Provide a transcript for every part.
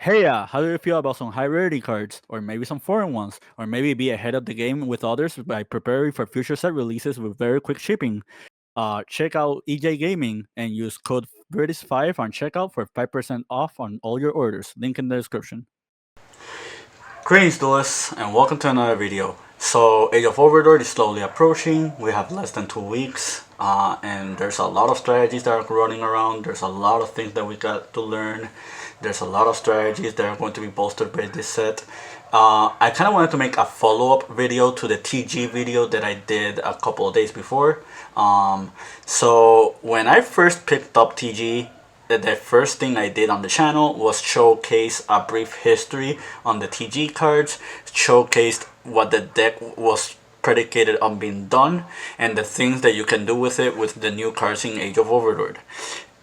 Hey, how do you feel about some high rarity cards, or maybe some foreign ones, or maybe be ahead of the game with others by preparing for future set releases with very quick shipping? Check out EJ Gaming and use code British5 on checkout for 5% off on all your orders. Link in the description. Greetings, duelists, and welcome to another video. So, Age of Overlord is slowly approaching. We have less than 2 weeks, and there's a lot of strategies that are running around. There's a lot of things that we got to learn. There's a lot of strategies that are going to be bolstered by this set. I kind of wanted to make a follow-up video to the TG video that I did a couple of days before. So when I first picked up TG, the first thing I did on the channel was showcase a brief history on the TG cards, showcased what the deck was predicated on being done, and the things that you can do with it with the new cards in Age of Overlord.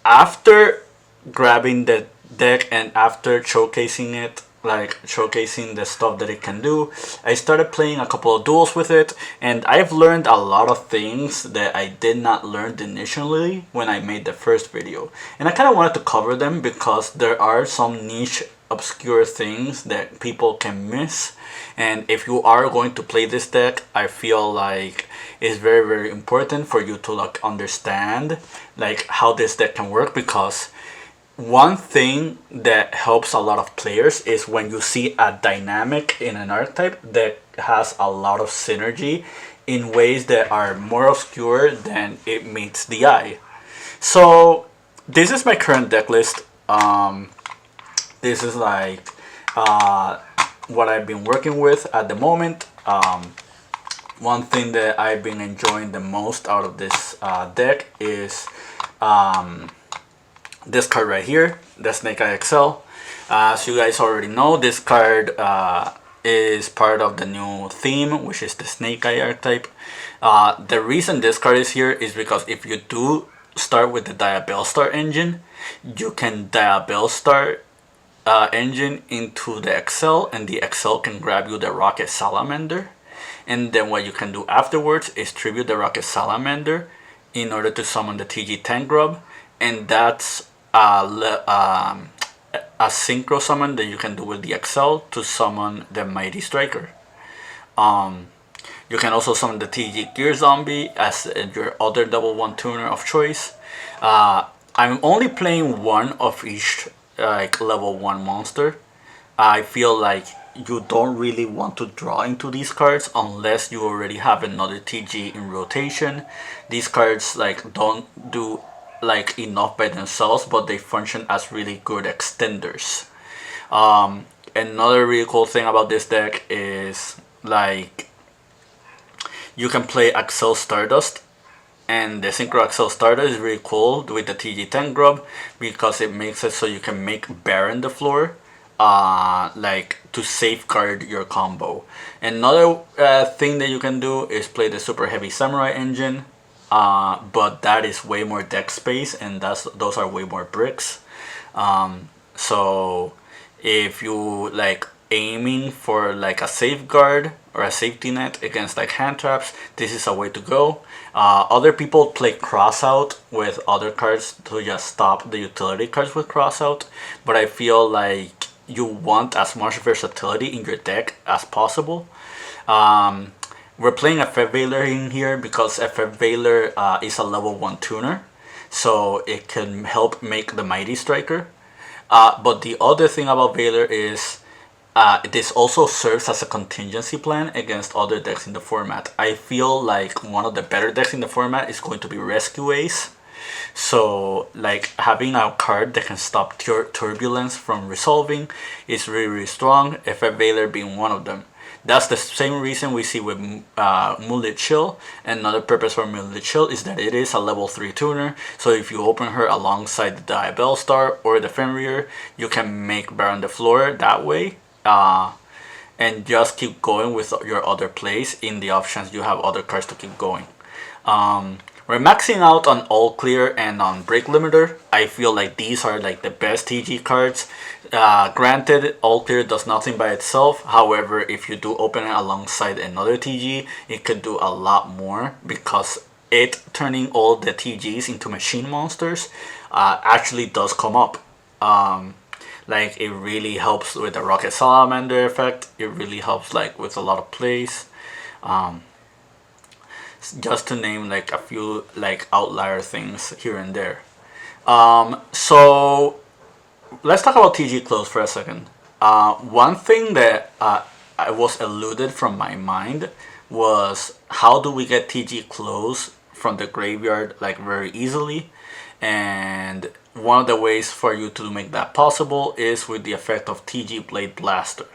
After grabbing the deck and after showcasing it, like showcasing the stuff that it can do, I started playing a couple of duels with it, and I've learned a lot of things that I did not learn initially when I made the first video, and I kind of wanted to cover them because there are some niche obscure things that people can miss. And if you are going to play this deck, I feel like it's very important for you to like understand like how this deck can work, because one thing that helps a lot of players is when you see a dynamic in an archetype that has a lot of synergy in ways that are more obscure than it meets the eye. So this is my current deck list. This is like what I've been working with at the moment. One thing that I've been enjoying the most out of this deck is this card right here, the Snake Eye XL. As you guys already know, this card is part of the new theme, which is the Snake Eye archetype. The reason this card is here is because if you do start with the Diabellstar engine, you can Diabellstar engine into the XL, and the XL can grab you the Rocket Salamander. And then what you can do afterwards is tribute the Rocket Salamander in order to summon the TG Tank Grub, and that's a synchro summon that you can do with the XL to summon the Mighty Striker. You can also summon the TG Gear Zombie as your other double one tuner of choice. I'm only playing one of each like level 1 monster. I feel like you don't really want to draw into these cards unless you already have another TG in rotation. These cards like don't do like enough by themselves, but they function as really good extenders. Another really cool thing about this deck is like you can play Axel Stardust, and the Synchro Axel Stardust is really cool with the TG10 Grub because it makes it so you can make Baron the floor like to safeguard your combo. Another thing that you can do is play the Super Heavy Samurai engine, but that is way more deck space, and those are way more bricks. So if you like aiming for like a safeguard or a safety net against like hand traps, this is a way to go. Other people play cross out with other cards to just stop the utility cards with cross out, but I feel like you want as much versatility in your deck as possible. We're playing a Fed Veiler in here because a Fed Veiler is a level 1 tuner, so it can help make the Mighty Striker. But the other thing about Veiler is this also serves as a contingency plan against other decks in the format. I feel like one of the better decks in the format is going to be Rescue Ace. So like having a card that can stop turbulence from resolving is really strong, Fed Veiler being one of them. That's the same reason we see with Moonlit Chill. Another purpose for Moonlit Chill is that it is a level 3 tuner, so if you open her alongside the Diabellstar or the Fenrir, you can make Baron the floor that way, and just keep going with your other plays. In the options, you have other cards to keep going. We're maxing out on All Clear and on Break Limiter. I feel like these are like the best TG cards. Granted, All Clear does nothing by itself. However, if you do open it alongside another TG, it could do a lot more, because it turning all the TGs into machine monsters actually does come up. Like it really helps with the rocket salamander effect. It really helps like with a lot of plays. Um, just to name like a few like outlier things here and there. So let's talk about TG close for a second. One thing that I was eluded from my mind was how do we get TG close from the graveyard like very easily, and one of the ways for you to make that possible is with the effect of TG Blade Blaster.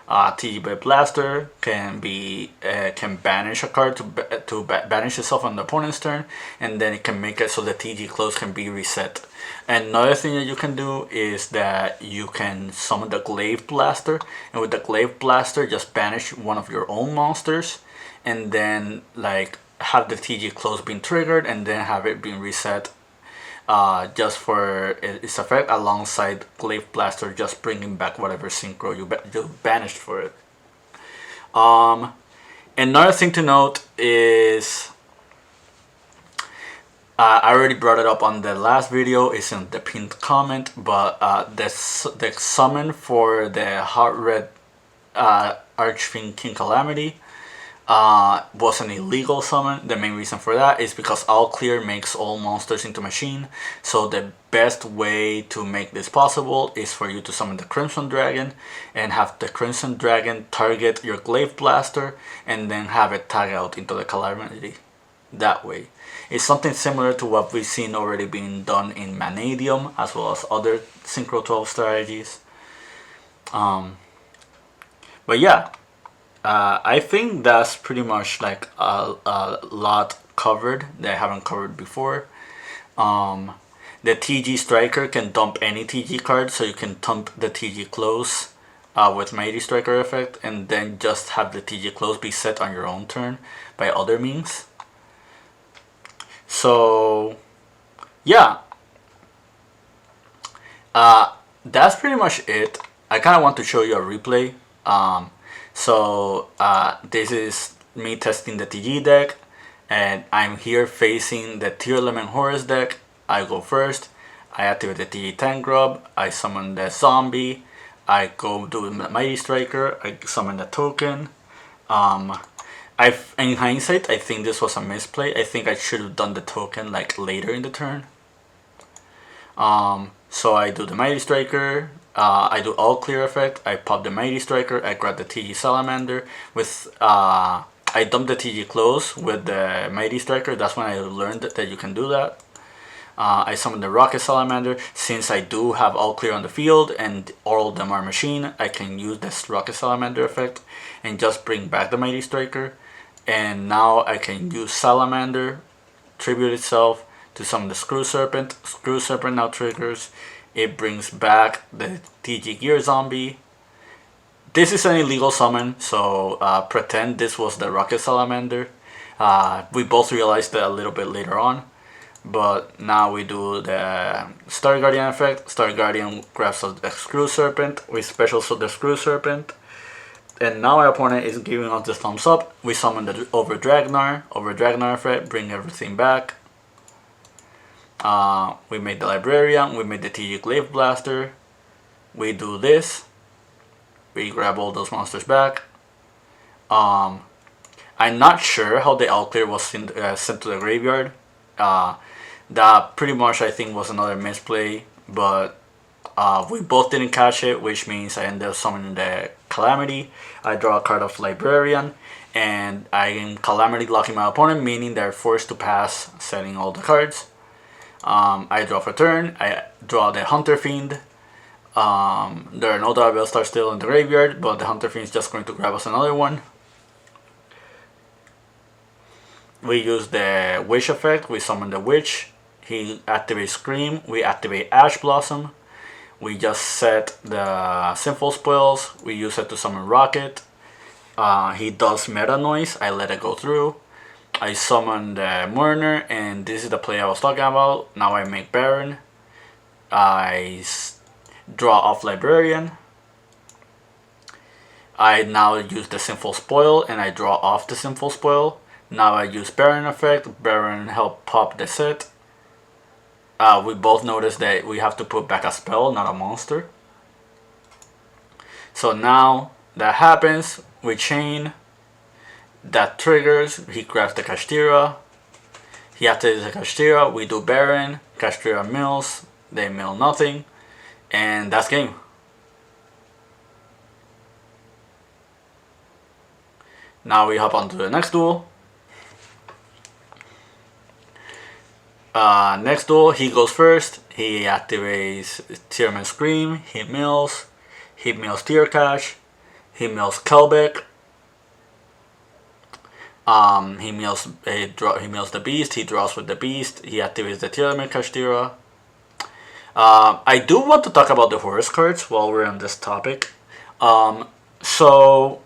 TG Blade Blaster can banish a card to banish itself on the opponent's turn, and then it can make it so the TG close can be reset. Another thing that you can do is that you can summon the Glaive Blaster, and with the Glaive Blaster, just banish one of your own monsters, and then like have the TG close being triggered, and then have it being reset just for its effect, alongside Glaive Blaster just bringing back whatever synchro you banished for it. Another thing to note is I already brought it up on the last video. It's in the pinned comment, but the summon for the Heart Red Archfiend King Calamity was an illegal summon. The main reason for that is because all clear makes all monsters into machine. So the best way to make this possible is for you to summon the Crimson Dragon and have the Crimson Dragon target your Glaive Blaster and then have it tag out into the Calamity that way. It's something similar to what we've seen already being done in Vanadium as well as other Synchro 12 strategies. But yeah, I think that's pretty much like a lot covered that I haven't covered before. The TG Striker can dump any TG card, so you can dump the TG Close with Mighty Striker effect, and then just have the TG Close be set on your own turn by other means. So yeah, that's pretty much it. I kind of want to show you a replay. This is me testing the TG deck, and I'm here facing the Tearlaments Horus deck. I go first, I activate the TG Tank Grub, I summon the zombie, I go do the Mighty Striker, I summon the token. In hindsight, I think this was a misplay. I think I should have done the token like later in the turn. So I do the Mighty Striker, I do all clear effect, I pop the Mighty Striker, I grab the TG Salamander with I dump the TG Close with the Mighty Striker. That's when I learned that you can do that. I summon the Rocket Salamander. Since I do have all clear on the field and all of them are machine, I can use this Rocket Salamander effect and just bring back the Mighty Striker. And now I can use Salamander, tribute itself to summon the Screw Serpent. Screw Serpent now triggers. It brings back the TG Gear Zombie. This is an illegal summon, so pretend this was the Rocket Salamander. We both realized that a little bit later on. But now we do the Star Guardian effect. Star Guardian grabs the Screw Serpent. We special suit the Screw Serpent. And now our opponent is giving us the thumbs up. We summon the Over Dragnar effect, bring everything back. We made the Librarian, we made the TG Glaive Blaster. We do this. We grab all those monsters back. I'm not sure how the all clear was sent to the graveyard. That pretty much I think was another misplay, but we both didn't catch it, which means I ended up summoning the Calamity. I draw a card of Librarian, and I am Calamity locking my opponent, meaning they're forced to pass, setting all the cards. I draw for turn, I draw the Hunter Fiend. There are no Dark Stars still in the graveyard, but the Hunter Fiend is just going to grab us another one. We use the Witch effect, we summon the Witch. He activates Scream, we activate Ash Blossom. We just set the Sinful Spoils, we use it to summon Rocket. He does Meta Noise, I let it go through. I summon the Mourner, and this is the play I was talking about. Now I make Baron. I draw off Librarian. I now use the Sinful Spoil, and I draw off the Sinful Spoil. Now I use Baron effect. Baron help pop the set. We both notice that we have to put back a spell, not a monster. So now that happens, we chain, that triggers, he grabs the Kashtira, he activates the Kashtira, we do Baron, Kashtira mills, they mill nothing, and that's game. Now we hop on to the next duel. Next duel, he goes first, he activates Tearlaments Scream, he mills Tear Cash, he mills Kelbeck, he mills the beast. He draws with the beast. He activates the Tearlaments Kashtira. I do want to talk about the Horus cards while we're on this topic. So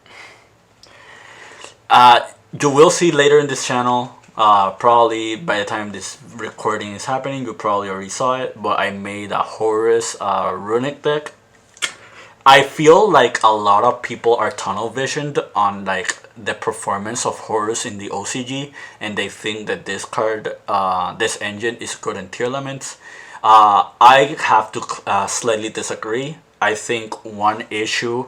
you will see later in this channel. Probably by the time this recording is happening, you probably already saw it. But I made a Horus runic deck. I feel like a lot of people are tunnel visioned on like the performance of Horus in the OCG, and they think that this card, this engine is good in Tearlaments. I have to slightly disagree. I think one issue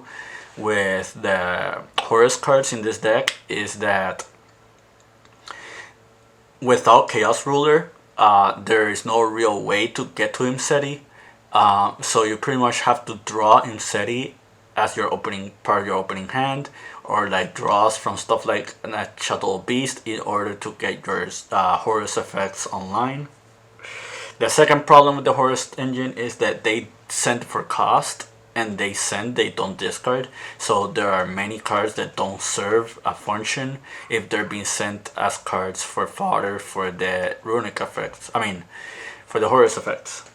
with the Horus cards in this deck is that without Chaos Ruler, there is no real way to get to Imseti. So you pretty much have to draw Imseti as your opening part of your opening hand, or like draws from stuff like a Shuttle Beast in order to get your Horus effects online. The second problem with the Horus engine is that they send for cost, and they don't discard. So there are many cards that don't serve a function if they're being sent as cards for fodder for the runic effects. For the Horus effects.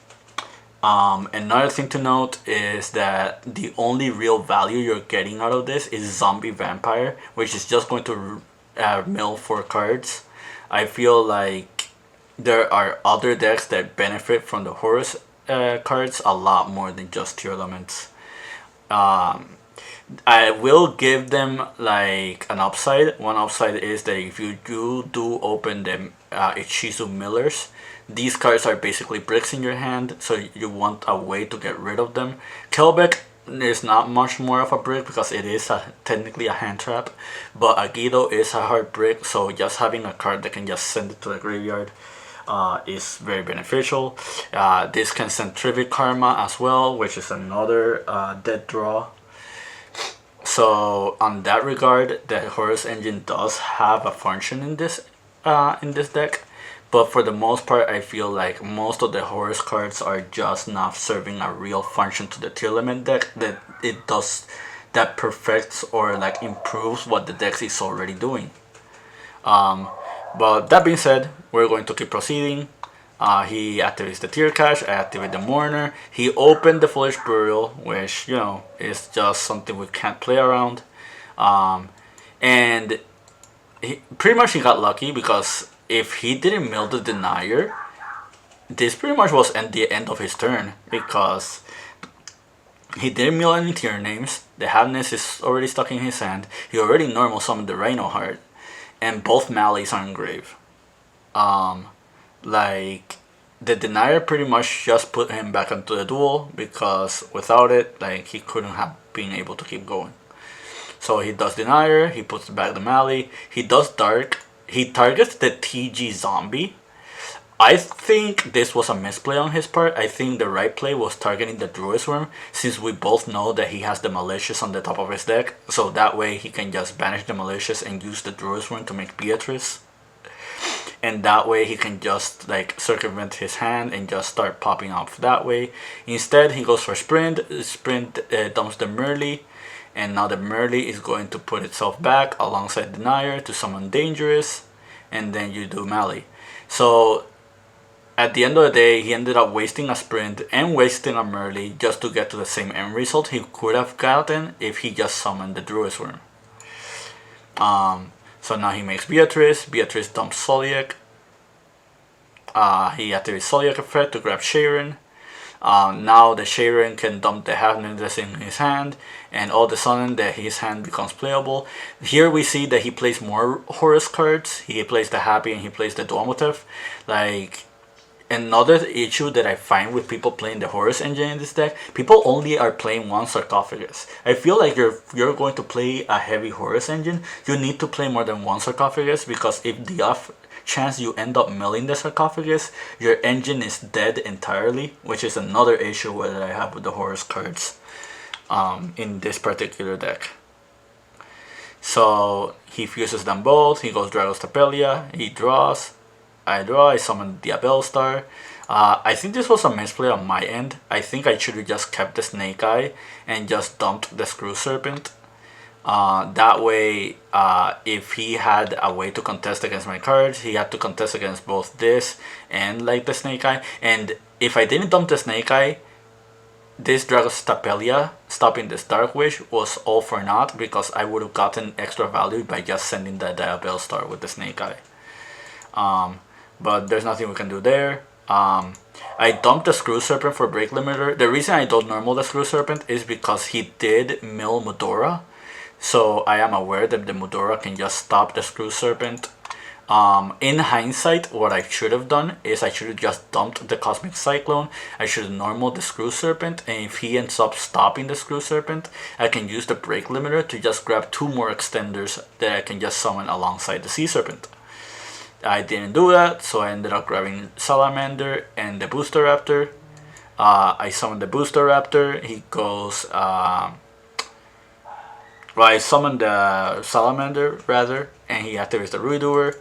Another thing to note is that the only real value you're getting out of this is Zombie Vampire, which is just going to mill 4 cards. I feel like there are other decks that benefit from the Horus cards a lot more than just Tearlaments. I will give them like an upside. One upside is that if you do open them Ichizu Millers, these cards are basically bricks in your hand, so you want a way to get rid of them. Kelbeck is not much more of a brick because it is technically a hand trap, but Agido is a hard brick, so just having a card that can just send it to the graveyard is very beneficial. This can send Trivic Karma as well, which is another dead draw. So on that regard, the Horus engine does have a function in this deck. But for the most part, I feel like most of the Horus cards are just not serving a real function to the Tearlament deck that perfects or like improves what the deck is already doing. But that being said, we're going to keep proceeding. He activates the Tear Cache, I activate the Mourner. He opened the Foolish Burial, which, you know, is just something we can't play around. And pretty much he got lucky because if he didn't mill the Denier, this pretty much was the end of his turn, because he didn't mill any tier names, the Hadness is already stuck in his hand, he already normal summoned the Rhino Heart, and both Malleys are engraved. Like, the Denier pretty much just put him back into the duel, because without it, like, he couldn't have been able to keep going. So he does Denier, he puts back the Malley, he does Dark, he targets the TG Zombie. I think this was a misplay on his part. I think the right play was targeting the Druid's Worm, since we both know that he has the Malicious on the top of his deck, so that way he can just banish the Malicious and use the Druid's Worm to make Beatrice. And that way he can just like circumvent his hand and just start popping off that way. Instead, he goes for Sprint. Sprint dumps the Merly, and now the Merly is going to put itself back alongside Denier to summon Dangerous, and then you do Malley. So at the end of the day, he ended up wasting a Sprint and wasting a Merly just to get to the same end result he could have gotten if he just summoned the Druid's Worm. So now he makes Beatrice. Beatrice dumps Soliak. He activates Soliak effect to grab Sharon. Now the Sharon can dump the Hadness in his hand, and all of a sudden that his hand becomes playable. Here we see that he plays more Horus cards. He plays the Happy and he plays the Duomotiv. Like, another issue that I find with people playing the Horus engine in this deck, people only are playing one sarcophagus. I feel like you're going to play a heavy Horus engine, you need to play more than one sarcophagus, because if the off chance you end up milling the sarcophagus, your engine is dead entirely, which is another issue that I have with the Horus cards in this particular deck. So he fuses them both, he goes Dragos Tapelia, he draws, I draw, I summon the Abelstar. I think this was a misplay on my end. I think I should have just kept the Snake Eye and just dumped the Screw Serpent. That way, if he had a way to contest against my cards, he had to contest against both this and like the Snake Eye. And if I didn't dump the Snake Eye, this Dragos Tapelia stopping this Dark Wish was all for naught, because I would have gotten extra value by just sending the Abelstar with the Snake Eye. But there's nothing we can do there. I dumped the Screw Serpent for Break Limiter. The reason I don't normal the Screw Serpent is because he did mill Mudora. So I am aware that the Mudora can just stop the Screw Serpent. In hindsight, what I should have done is I should have just dumped the Cosmic Cyclone. I should have normal the Screw Serpent, and if he ends up stopping the Screw Serpent, I can use the Break Limiter to just grab 2 more extenders that I can just summon alongside the Sea Serpent. I didn't do that, so I ended up grabbing Salamander and the Booster Raptor. I summoned the Booster Raptor. He goes. Well, I summoned the Salamander rather, and he activates the Redoer.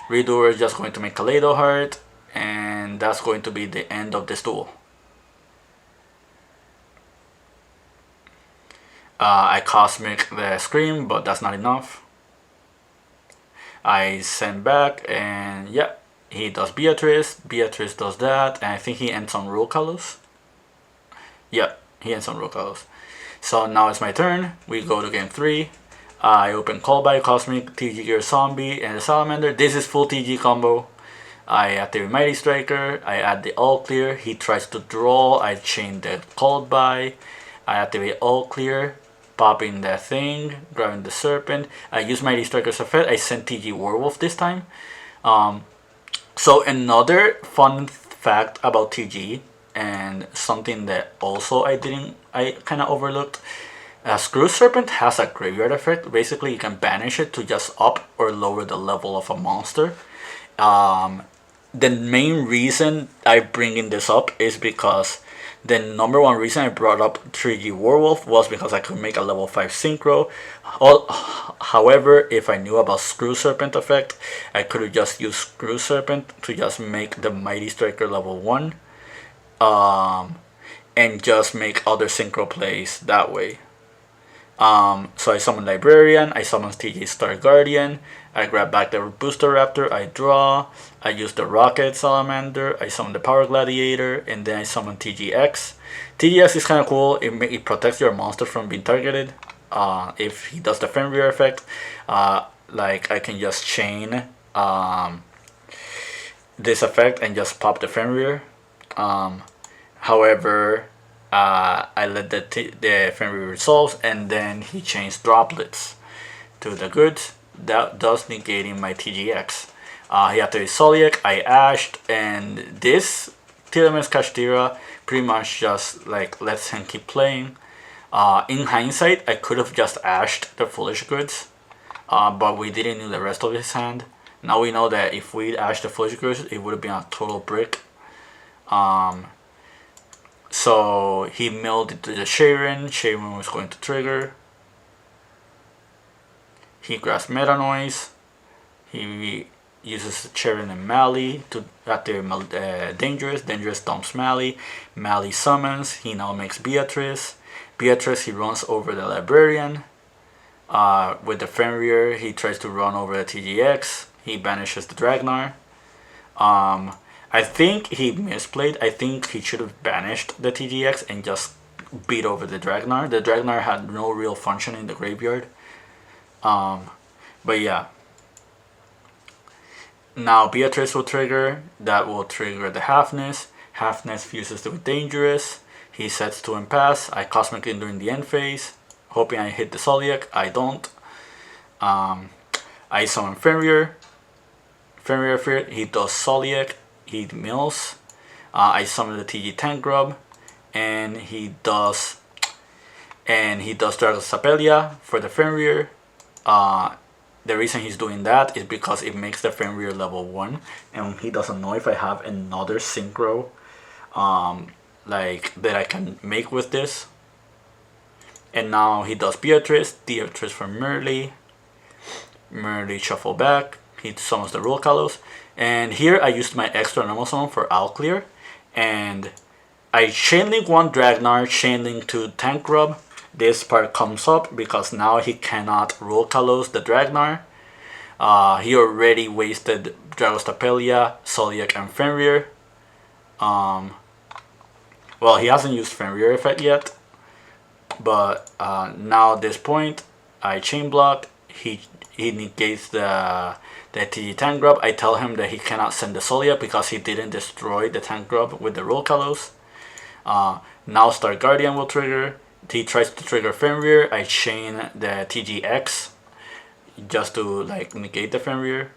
Redoer is just going to make Kaleido Heart, and that's going to be the end of this duel. I Cosmic the Scream, but that's not enough. I send back, and yeah, he does Beatrice. Beatrice does that, and I think he ends on Rule Kalos. Yeah, he ends on Rule Kalos. So now it's my turn. We go to game 3. I open Callback, Cosmic, TG Gear Zombie, and the Salamander. This is full TG combo. I activate Mighty Striker. I add the All Clear. He tries to draw. I chain the Callback. I activate All Clear. Popping the thing, grabbing the Serpent. I use Mighty Striker's effect. I sent TG Werewolf this time. So another fun fact about TG, and something that also I kind of overlooked. Screw Serpent has a graveyard effect. Basically, you can banish it to just up or lower the level of a monster. The main reason I bringing this up is because the number one reason I brought up 3G Werewolf was because I could make a level 5 Synchro. However, if I knew about Screw Serpent effect, I could have just used Screw Serpent to just make the Mighty Striker level 1. And just make other Synchro plays that way. So I summon Librarian, I summon TG Star Guardian, I grab back the Booster Raptor, I draw, I use the Rocket Salamander, I summon the Power Gladiator, and then I summon TGX. TGX is kind of cool, it protects your monster from being targeted. If he does the Fenrir effect, like I can just chain this effect and just pop the Fenrir. However, I let the Fenrir resolve, and then he changed Droplets to the goods. That does negating my TGX. He activated Soliac, I ashed, and this Tearlaments Kashtira pretty much just like lets him keep playing. In hindsight, I could have just ashed the Foolish Goods, but we didn't know the rest of his hand. Now we know that if we ashed the Foolish Goods, it would have been a total brick. So he milled into the Sharon. Sharon was going to trigger. He grabs Meta Noise. He uses Sharon and Mally to activate Dangerous. Dangerous dumps Mally. Mally summons. He now makes Beatrice. Beatrice, he runs over the Librarian. With the Fenrir, he tries to run over the TGX. He banishes the Dragnar. I think he misplayed. I think he should have banished the TGX and just beat over the Dragnar. The Dragnar had no real function in the graveyard. But yeah. Now Beatrice will trigger. That will trigger the Halfness. Halfness fuses with Dangerous. He sets to Impasse. I Cosmic in during the end phase, hoping I hit the Soliac. I don't. I summon Fenrir. Fenrir, he does Soliac. He mills. I summon the TG Tank Grub, and he does Dragon Sapelia for the Fenrir. The reason he's doing that is because it makes the Fenrir level 1, and he doesn't know if I have another synchro like that I can make with this. And now he does Beatrice for Merly. Merly shuffle back. He summons the Rule Kalos. And here I used my extra normal summon for Owl Clear. And I chainlink one Dragnar, chainlink two Tank Grub. This part comes up because now he cannot Rule Kalos the Dragnar. He already wasted Dragostapelia, Zodiac, and Fenrir. Well, he hasn't used Fenrir effect yet. But now at this point, I chain block. He negates the TG Tank Grub. I tell him that he cannot send the Zodiac because he didn't destroy the Tank Grub with the Rule Kalos. Now Star Guardian will trigger. He tries to trigger Fenrir. I chain the TGX just to like negate the Fenrir.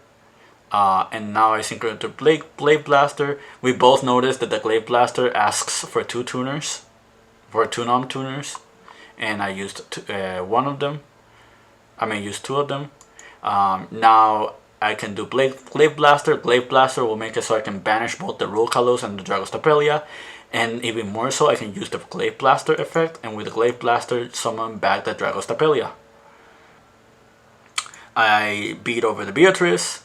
And now I synchro to Glaive Blaster. We both noticed that the Glaive Blaster asks for two tuners, for two non-tuners, and I used one of them. I mean, use two of them. Now I can do Glaive Blaster. Glaive Blaster will make it so I can banish both the Rule Kalos and the Dragostapelia. And even more so, I can use the Glaive Blaster effect, and with the Glaive Blaster, summon back the Dragostapelia. I beat over the Beatrice.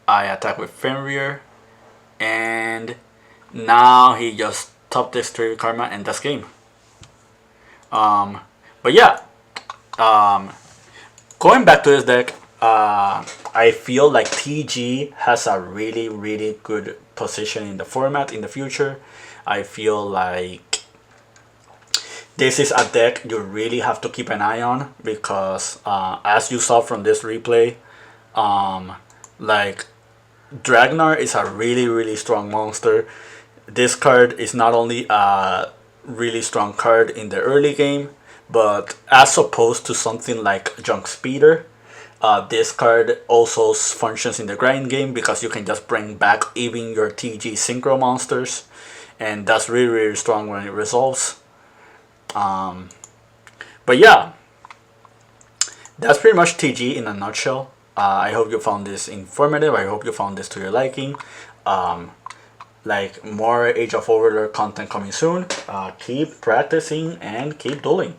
I attack with Fenrir. And now he just top this trigger Karma and that's game. But yeah, going back to this deck, I feel like TG has a really good position in the format in the future. I feel like this is a deck you really have to keep an eye on because as you saw from this replay, like Dragnar is a really strong monster. This card is not only a really strong card in the early game, but as opposed to something like Junk Speeder, this card also functions in the grind game because you can just bring back even your TG synchro monsters, and that's really strong when it resolves. But yeah, that's pretty much TG in a nutshell. I hope you found this informative. I hope you found this to your liking. Like more Age of Overlord content coming soon. Keep practicing and keep dueling.